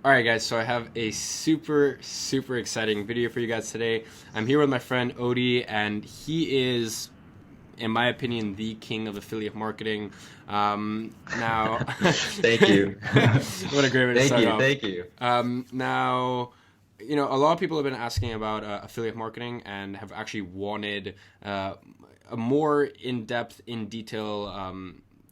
All right, guys, so I have a super exciting video for you guys today. I'm here with my friend Odie, and he is, in my opinion, the king of affiliate marketing. Now, Thank you. what a great way to Thank start you. off. Thank you. Now, a lot of people have been asking about affiliate marketing and have actually wanted a more in-depth, in detail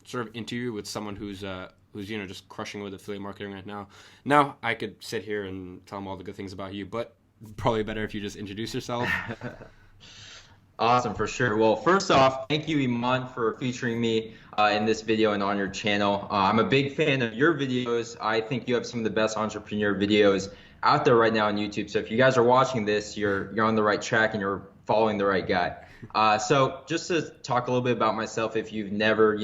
sort of interview with someone who's just crushing with affiliate marketing right now. Now I could sit here and tell them all the good things about you, but probably better if you just introduce yourself. Awesome, for sure. Well, first off, thank you, Iman, for featuring me in this video and on your channel. I'm a big fan of your videos. I think you have some of the best entrepreneur videos out there right now on YouTube. So if you guys are watching this, you're on the right track and you're following the right guy. So just to talk a little bit about myself, if you've never,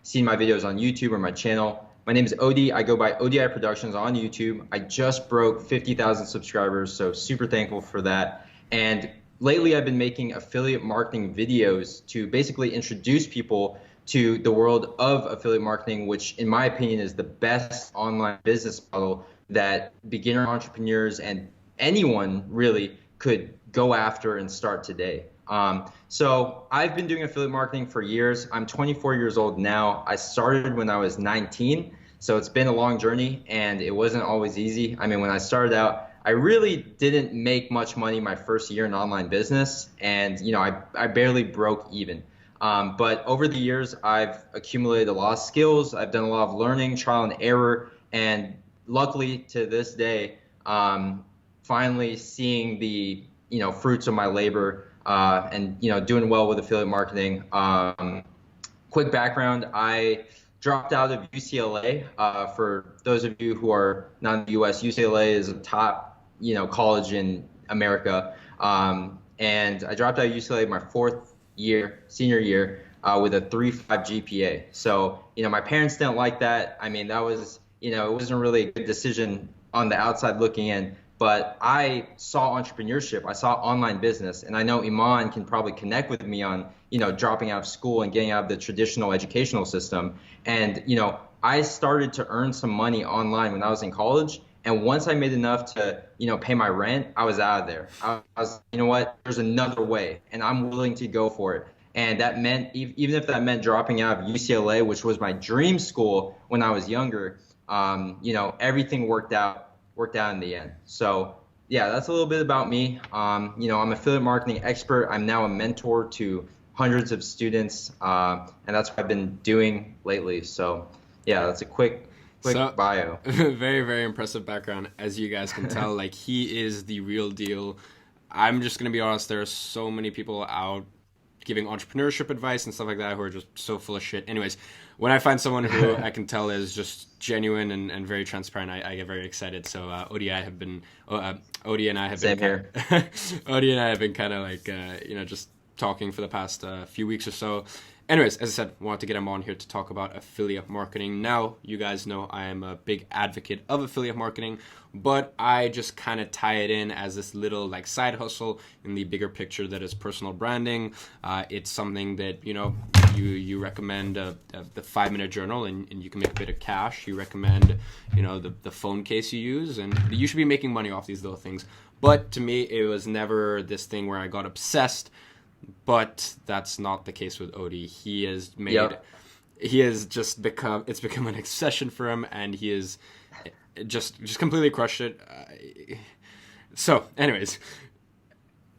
seen my videos on YouTube or my channel, my name is Odie. I go by ODI Productions on YouTube. I just broke 50,000 subscribers, so super thankful for that. And lately, I've been making affiliate marketing videos to basically introduce people to the world of affiliate marketing, which in my opinion is the best online business model that beginner entrepreneurs and anyone really could go after and start today. So I've been doing affiliate marketing for years. I'm 24 years old now. I started when I was 19, so it's been a long journey and it wasn't always easy. I mean, when I started out, I really didn't make much money my first year in online business, and I barely broke even. But over the years, I've accumulated a lot of skills. I've done a lot of learning, trial and error, and luckily to this day, finally seeing the fruits of my labor and doing well with affiliate marketing. Quick background: I dropped out of UCLA. For those of you who are not in the U.S., UCLA is a top college in America. And I dropped out of UCLA my fourth year, senior year, with a 3.5 GPA. So, my parents didn't like that. I mean, that was, it wasn't really a good decision on the outside looking in. But I saw entrepreneurship, I saw online business, and I know Iman can probably connect with me on, dropping out of school and getting out of the traditional educational system. And, I started to earn some money online when I was in college. And once I made enough to, pay my rent, I was out of there. I was, you know what, there's another way, and I'm willing to go for it. And that meant, even if that meant dropping out of UCLA, which was my dream school when I was younger, everything worked out in the end. So yeah, that's a little bit about me. I'm an affiliate marketing expert. I'm now a mentor to hundreds of students, and that's what I've been doing lately. So yeah, that's a quick So, bio. very impressive background, as you guys can tell. Like, he is the real deal. I'm just gonna be honest. There are so many people out giving entrepreneurship advice and stuff like that who are just so full of shit. Anyways, when I find someone who I can tell is just genuine and very transparent, I get very excited. So Odie and I have been Same here. Odie and I have been kind of like just talking for the past few weeks or so. Anyways, as I said, wanted to get him on here to talk about affiliate marketing. Now, you guys know I am a big advocate of affiliate marketing, but I just kind of tie it in as this little like side hustle in the bigger picture that is personal branding. It's something that, you recommend the 5-minute journal and you can make a bit of cash. You recommend, the phone case you use, and you should be making money off these little things. But to me, it was never this thing where I got obsessed. But that's not the case with Odie. Yep. He has just it's become an obsession for him, and he is just completely crushed it. So, anyways,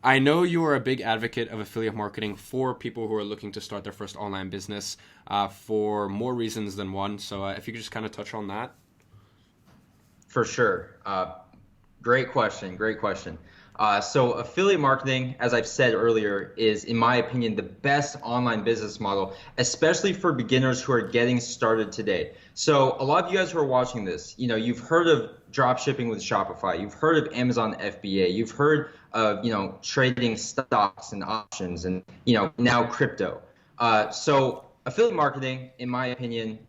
I know you are a big advocate of affiliate marketing for people who are looking to start their first online business for more reasons than one. So, if you could just kind of touch on that. For sure. Great question. Great question. So affiliate marketing, as I've said earlier, is, in my opinion, the best online business model, especially for beginners who are getting started today. So a lot of you guys who are watching this, you've heard of drop shipping with Shopify. You've heard of Amazon FBA. You've heard of, trading stocks and options and, now crypto. So affiliate marketing, in my opinion,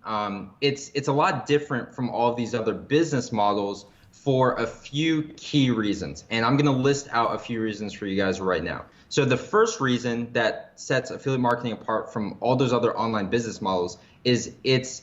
it's a lot different from all of these other business models for a few key reasons. And I'm going to list out a few reasons for you guys right now. So the first reason that sets affiliate marketing apart from all those other online business models is it's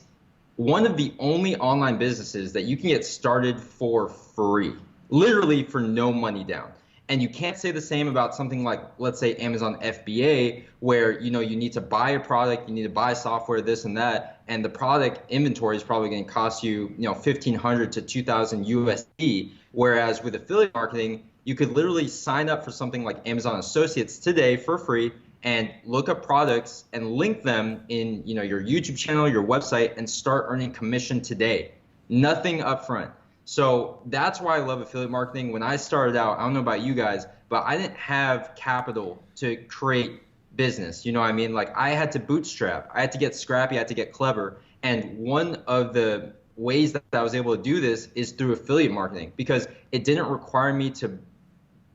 one of the only online businesses that you can get started for free, literally for no money down. And you can't say the same about something like, let's say, Amazon FBA, where you need to buy a product, you need to buy software, this and that, and the product inventory is probably going to cost you, 1,500 to 2,000 USD. Whereas with affiliate marketing, you could literally sign up for something like Amazon Associates today for free and look up products and link them in your YouTube channel, your website, and start earning commission today. Nothing upfront. So that's why I love affiliate marketing. When I started out, I don't know about you guys, but I didn't have capital to create business. You know what I mean? Like, I had to bootstrap. I had to get scrappy. I had to get clever. And one of the ways that I was able to do this is through affiliate marketing, because it didn't require me to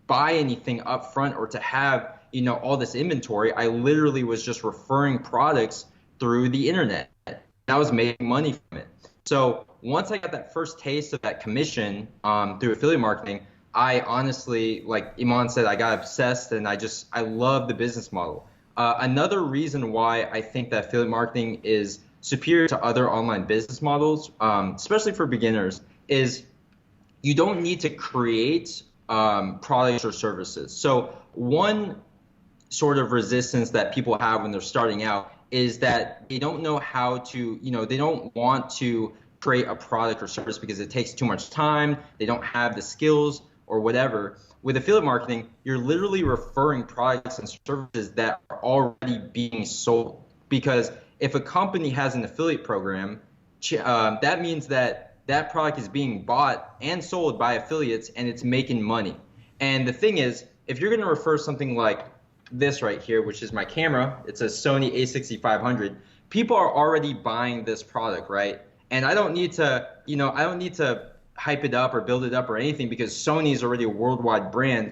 buy anything up front or to have all this inventory. I literally was just referring products through the internet. I was making money from it. So once I got that first taste of that commission through affiliate marketing, I honestly, like Iman said, I got obsessed, and I love the business model. Another reason why I think that affiliate marketing is superior to other online business models, especially for beginners, is you don't need to create products or services. So one sort of resistance that people have when they're starting out is that they don't know how to, they don't want to create a product or service because it takes too much time, they don't have the skills or whatever. With affiliate marketing, you're literally referring products and services that are already being sold. Because if a company has an affiliate program, that means that that product is being bought and sold by affiliates, and it's making money. And the thing is, if you're going to refer something like this right here, which is my camera, it's a Sony a6500, people are already buying this product, right? And I don't need to, hype it up or build it up or anything, because Sony is already a worldwide brand.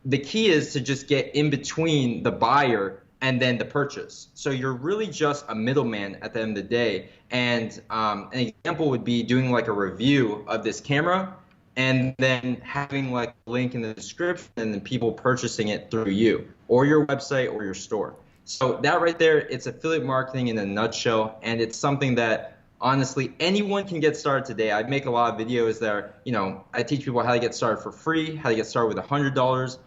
The key is to just get in between the buyer and then the purchase. So you're really just a middleman at the end of the day. And an example would be doing like a review of this camera and then having like a link in the description and then people purchasing it through you or your website or your store. So that right there, it's affiliate marketing in a nutshell. And it's something that honestly anyone can get started today. I make a lot of videos that are, I teach people how to get started for free, how to get started with $100.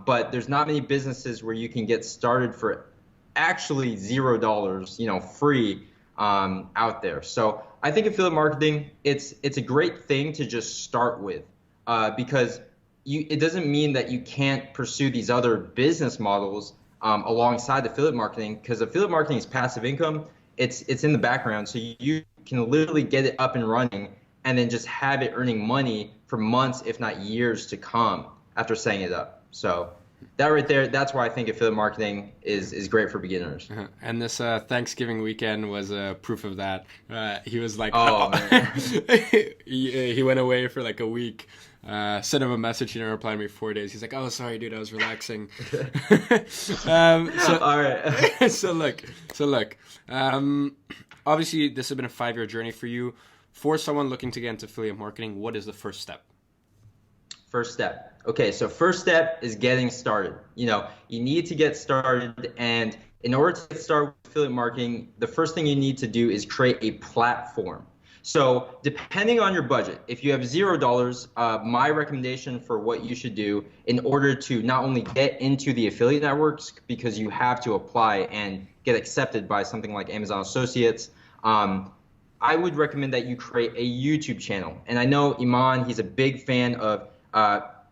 But there's not many businesses where you can get started for actually $0, free out there. So I think affiliate marketing, it's a great thing to just start with, because it doesn't mean that you can't pursue these other business models alongside affiliate marketing, because affiliate marketing is passive income. It's in the background, so you can literally get it up and running and then just have it earning money for months, if not years to come after setting it up. So that right there, that's why I think affiliate marketing is great for beginners. And this Thanksgiving weekend was proof of that. He was like, man. he went away for like a week. Sent him a message, he didn't reply to me 4 days. He's like, oh, sorry, dude, I was relaxing. All right. so look. Obviously, this has been a 5-year journey for you. For someone looking to get into affiliate marketing, what is the first step? First step. Okay, so first step is getting started. You need to get started, and in order to get started with affiliate marketing, the first thing you need to do is create a platform. So depending on your budget, if you have $0, my recommendation for what you should do in order to not only get into the affiliate networks, because you have to apply and get accepted by something like Amazon Associates, I would recommend that you create a YouTube channel. And I know Iman, he's a big fan of,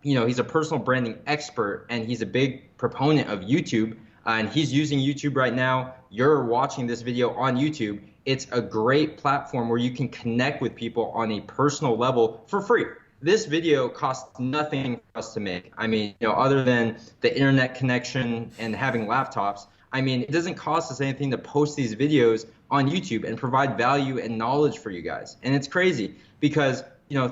he's a personal branding expert, and he's a big proponent of YouTube, and he's using YouTube right now. You're watching this video on YouTube. It's a great platform where you can connect with people on a personal level for free. This video costs nothing for us to make. I mean, other than the internet connection and having laptops, I mean, it doesn't cost us anything to post these videos on YouTube and provide value and knowledge for you guys. And it's crazy because,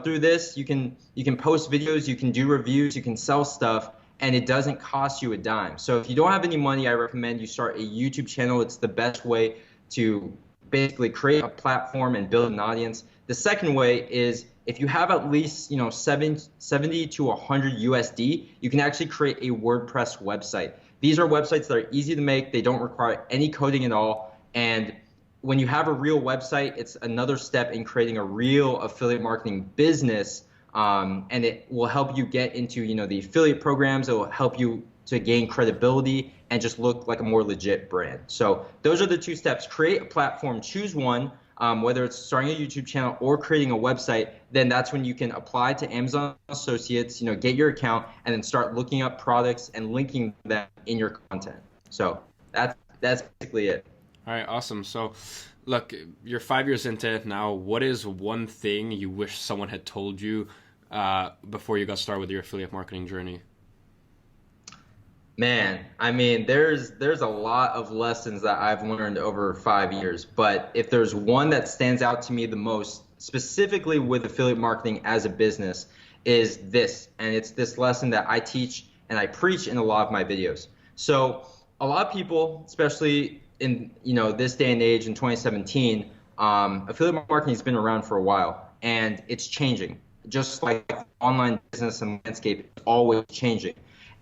through this, you can post videos, you can do reviews, you can sell stuff, and it doesn't cost you a dime. So if you don't have any money, I recommend you start a YouTube channel. It's the best way to basically create a platform and build an audience. The second way is if you have at least 70 to 100 USD, you can actually create a WordPress website. These are websites that are easy to make. They don't require any coding at all. And when you have a real website, it's another step in creating a real affiliate marketing business. And it will help you get into, the affiliate programs. It will help you to gain credibility and just look like a more legit brand. So those are the two steps. Create a platform, choose one, whether it's starting a YouTube channel or creating a website. Then that's when you can apply to Amazon Associates, get your account, and then start looking up products and linking them in your content. So that's basically it. All right, awesome. So, look, you're 5 years into it now. What is one thing you wish someone had told you before you got started with your affiliate marketing journey? Man, I mean, there's a lot of lessons that I've learned over 5 years, but if there's one that stands out to me the most, specifically with affiliate marketing as a business, is this, and it's this lesson that I teach and I preach in a lot of my videos. So a lot of people, especially in this day and age in 2017, affiliate marketing has been around for a while, and it's changing. Just like online business and landscape, it's always changing.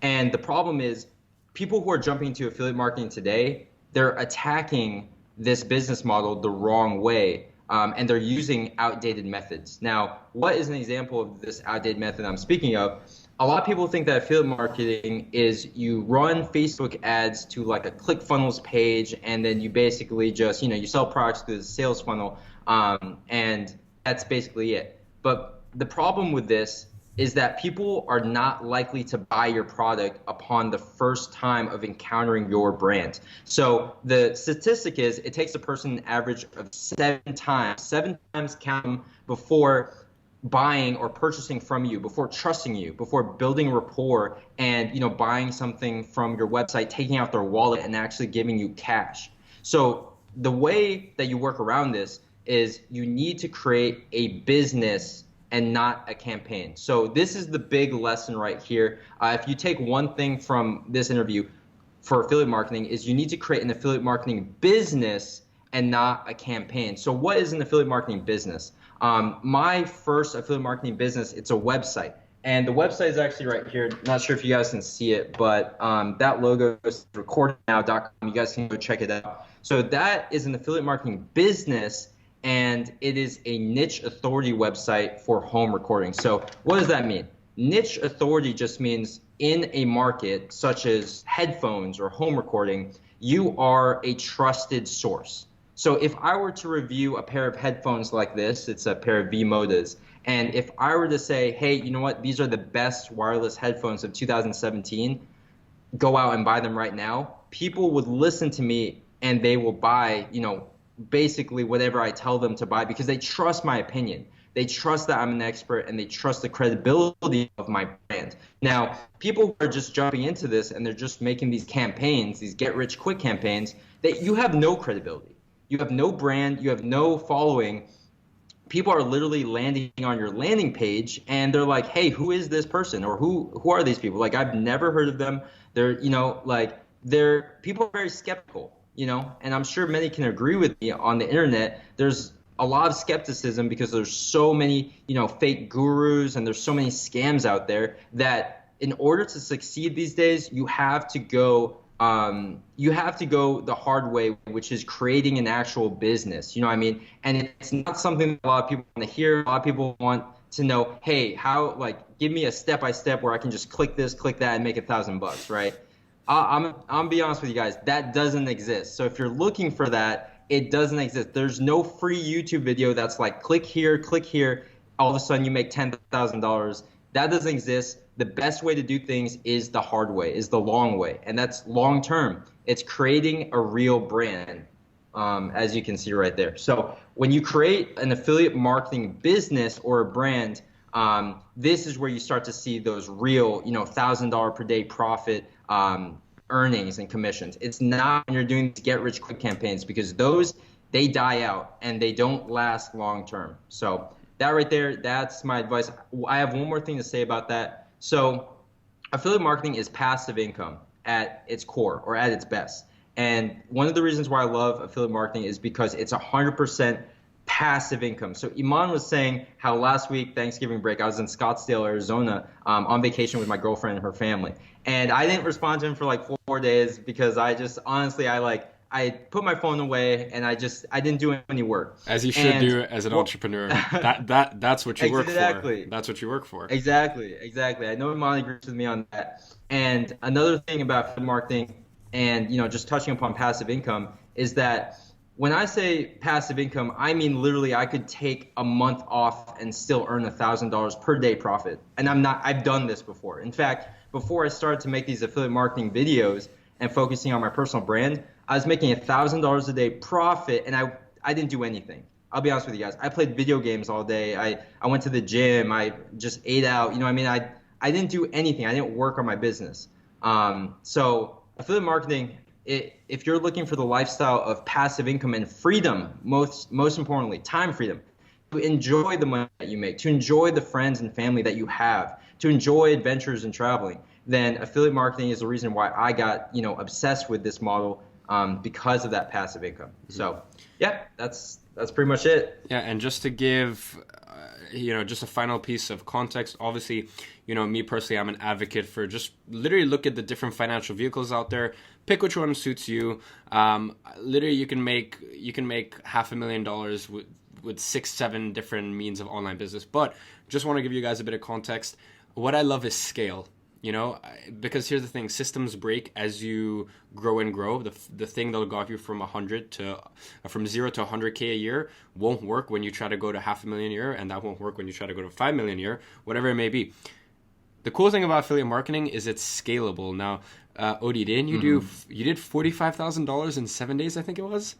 And the problem is, people who are jumping into affiliate marketing today, they're attacking this business model the wrong way, and they're using outdated methods. Now, what is an example of this outdated method I'm speaking of? A lot of people think that affiliate marketing is you run Facebook ads to like a ClickFunnels page, and then you basically just, you sell products through the sales funnel, and that's basically it. But the problem with this is that people are not likely to buy your product upon the first time of encountering your brand. So the statistic is it takes a person an average of 7 times count them before buying or purchasing from you, before trusting you, before building rapport and buying something from your website, taking out their wallet and actually giving you cash. So the way that you work around this is you need to create a business and not a campaign. So this is the big lesson right here. If you take one thing from this interview for affiliate marketing, is you need to create an affiliate marketing business and not a campaign. So what is an affiliate marketing business? My first affiliate marketing business, it's a website. And the website is actually right here. Not sure if you guys can see it, but that logo is recordingnow.com. You guys can go check it out. So that is an affiliate marketing business, and it is a niche authority website for home recording. So what does that mean? Niche authority just means in a market such as headphones or home recording, you are a trusted source. So if I were to review a pair of headphones like this, it's a pair of V-Modas, and if I were to say, hey, you know what, these are the best wireless headphones of 2017, go out and buy them right now, people would listen to me and they will buy, basically whatever I tell them to buy, because they trust my opinion. They trust that I'm an expert, and they trust the credibility of my brand. Now, people who are just jumping into this and they're just making these campaigns, these get-rich-quick campaigns, that you have no credibility. You have no brand. You have no following. People are literally landing on your landing page, and they're like, hey, who is this person? Or who are these people? Like, I've never heard of them. They're, people are very skeptical. And I'm sure many can agree with me on the internet. There's a lot of skepticism because there's so many, fake gurus, and there's so many scams out there that in order to succeed these days, you have to go the hard way, which is creating an actual business. You know what I mean? And it's not something that a lot of people want to hear. A lot of people want to know, hey, give me a step-by-step where I can just click this, click that, and make $1,000, right? I'm gonna be honest with you guys, that doesn't exist. So if you're looking for that, it doesn't exist. There's no free YouTube video that's like click here, all of a sudden you make $10,000. That doesn't exist. The best way to do things is the hard way, is the long way, and that's long term. It's creating a real brand, as you can see right there. So when you create an affiliate marketing business or a brand, this is where you start to see those real, $1,000 per day profit earnings and commissions. It's not when you're doing get rich quick campaigns, because those, they die out and they don't last long term. So that right there, that's my advice. I have one more thing to say about that. So affiliate marketing is passive income at its core, or at its best. And one of the reasons why I love affiliate marketing is because it's 100% passive income. So Iman was saying how last week, Thanksgiving break, I was in Scottsdale, Arizona, on vacation with my girlfriend and her family. And I didn't respond to him for like 4 days because I just, honestly, I I put my phone away and I didn't do any work. As you should And do as an well, entrepreneur. That's what you work for. exactly. That's what you work for. Exactly. I know Imani agrees with me on that. And another thing about affiliate marketing and just touching upon passive income is that when I say passive income, I mean literally I could take a month off and still earn $1,000 per day profit. And I've done this before. In fact, before I started to make these affiliate marketing videos and focusing on my personal brand, I was making $1,000 a day profit and I didn't do anything. I'll be honest with you guys. I played video games all day. I went to the gym. I just ate out. You know what I mean? I didn't do anything. I didn't work on my business. So affiliate marketing, if you're looking for the lifestyle of passive income and freedom, most importantly, time freedom, to enjoy the money that you make, to enjoy the friends and family that you have, to enjoy adventures and traveling, then affiliate marketing is the reason why I got obsessed with this model because of that passive income. So yeah, that's pretty much it. Yeah, and just to give, just a final piece of context, obviously, me personally, I'm an advocate for just literally look at the different financial vehicles out there, pick which one suits you. Literally, you can make $500,000 with 6-7 different means of online business. But just want to give you guys a bit of context. What I love is scale. Because here's the thing, systems break as you grow and grow. The thing that'll got you from 0 to 100K a year won't work when you try to go to 500,000 a year, and that won't work when you try to go to 5 million a year, whatever it may be. The cool thing about affiliate marketing is it's scalable. Now, Odie, didn't you you did $45,000 in 7 days, I think it was?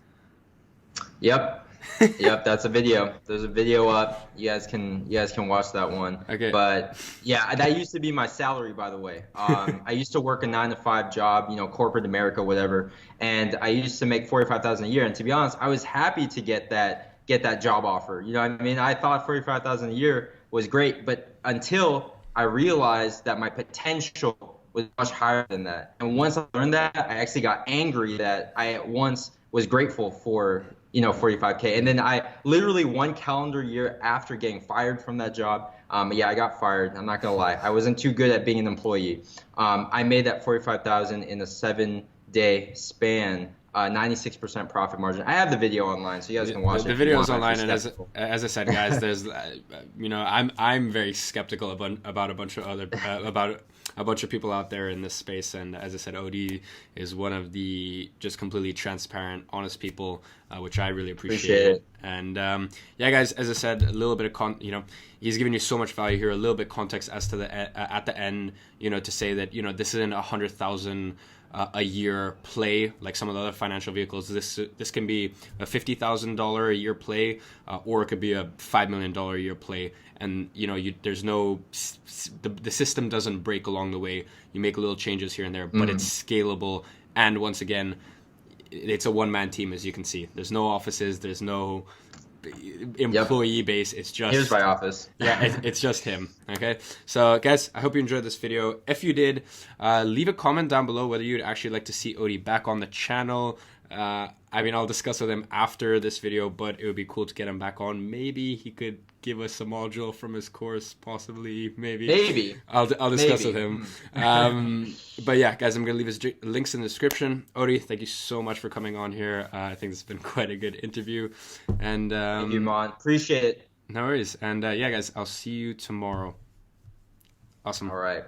Yep. That's a video. There's a video up. You guys can watch that one. Okay. But yeah, that used to be my salary, by the way. I used to work a 9-to-5 job, corporate America, whatever, and I used to make $45,000 a year. And to be honest, I was happy to get that job offer. You know what I mean? I thought $45,000 a year was great, but until I realized that my potential was much higher than that. And once I learned that, I actually got angry that I at once was grateful for 45K. And then I literally 1 calendar year after getting fired from that job, I got fired. I'm not gonna lie, I wasn't too good at being an employee. I made that 45,000 in a 7-day span, 96% profit margin. I have the video online, so you guys can watch it. The video is online, and as I said, guys, there's I'm very skeptical about a bunch of people out there in this space, and as I said, Odie is one of the just completely transparent, honest people, which I really appreciate. And guys, as I said, a little bit of he's giving you so much value here. A little bit context as to at the end, to say that this isn't 100,000 a year play like some of the other financial vehicles. This can be a $50,000 a year play, or it could be a $5 million a year play. And there's no the system doesn't break along the way. You make little changes here and there, but it's scalable. And once again, it's a one-man team, as you can see. There's no offices. There's no employee base. It's just here's my office. It's just him. Okay, so guys, I hope you enjoyed this video. If you did, leave a comment down below whether you'd actually like to see Odie back on the channel. I'll discuss with him after this video, but it would be cool to get him back on. Maybe he could give us a module from his course, possibly. Maybe I'll discuss with him. But yeah, guys, I'm gonna leave his links in the description. Odie, thank you so much for coming on here. I think this has been quite a good interview, and thank you, Mon. Appreciate it. No worries. And guys, I'll see you tomorrow. Awesome. All right.